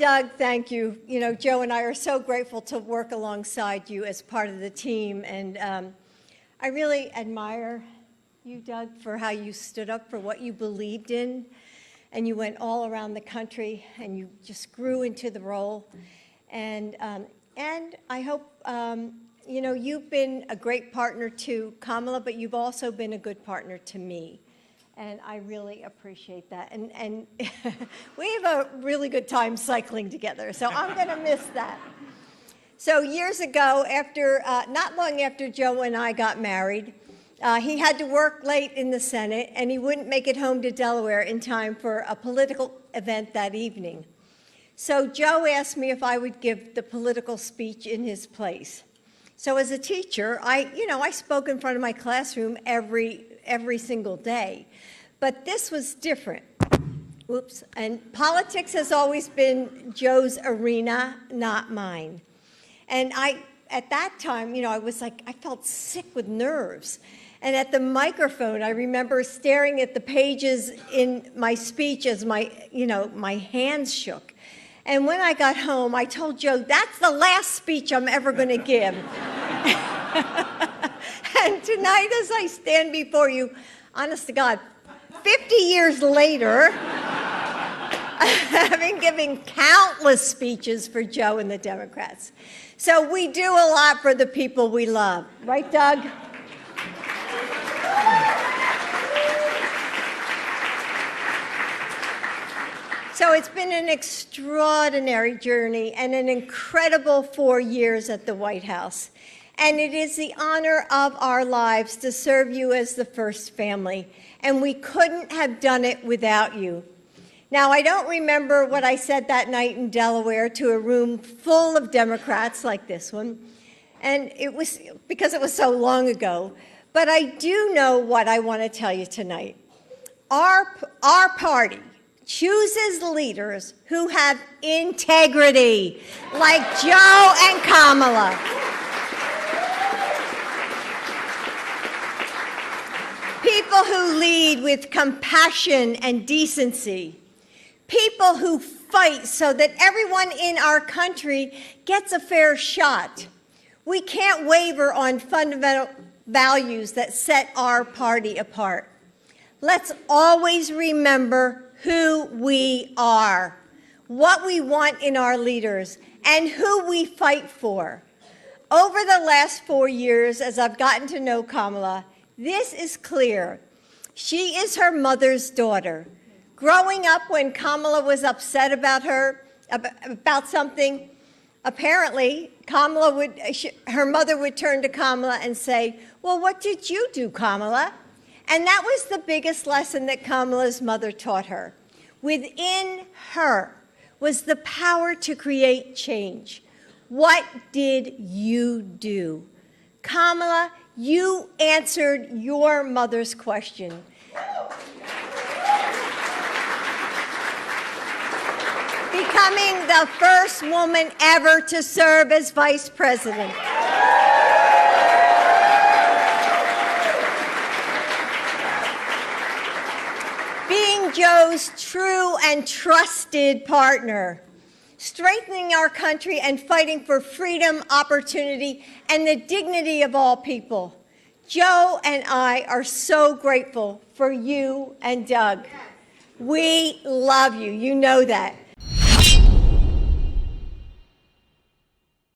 Doug, thank you. You know, Joe and I are so grateful to work alongside you as part of the team. And I really admire you, Doug, for how you stood up for what you believed in. And you went all around the country and you just grew into the role. And I hope, you know, you've been a great partner to Kamala, but you've also been a good partner to me. And I really appreciate that. And we have a really good time cycling together, so I'm going to miss that. So years ago, not long after Joe and I got married, he had to work late in the Senate, and he wouldn't make it home to Delaware in time for a political event that evening. So Joe asked me if I would give the political speech in his place. So as a teacher, I spoke in front of my classroom every single day. But this was different. Oops. And politics has always been Joe's arena, not mine. And at that time, you know, I felt sick with nerves. And at the microphone, I remember staring at the pages in my speech as my hands shook. And when I got home, I told Joe, that's the last speech I'm ever going to give. And tonight, as I stand before you, honest to God, 50 years later, having given countless speeches for Joe and the Democrats. So we do a lot for the people we love. Right, Doug? So it's been an extraordinary journey and an incredible 4 years at the White House. And it is the honor of our lives to serve you as the first family. And we couldn't have done it without you. Now, I don't remember what I said that night in Delaware to a room full of Democrats like this one. And it was because it was so long ago. But I do know what I want to tell you tonight. Our party chooses leaders who have integrity, like Joe and Kamala. People who lead with compassion and decency. People who fight so that everyone in our country gets a fair shot. We can't waver on fundamental values that set our party apart. Let's always remember who we are, what we want in our leaders, and who we fight for. Over the last 4 years, as I've gotten to know Kamala, this is clear. She is her mother's daughter. Growing up, when Kamala was upset about something, apparently her mother would turn to Kamala and say, well, what did you do, Kamala? And that was the biggest lesson that Kamala's mother taught her. Within her was the power to create change. What did you do? Kamala, you answered your mother's question. Becoming the first woman ever to serve as vice president. Being Joe's true and trusted partner. Strengthening our country and fighting for freedom, opportunity, and the dignity of all people. Joe and I are so grateful for you and Doug. We love you. You know that.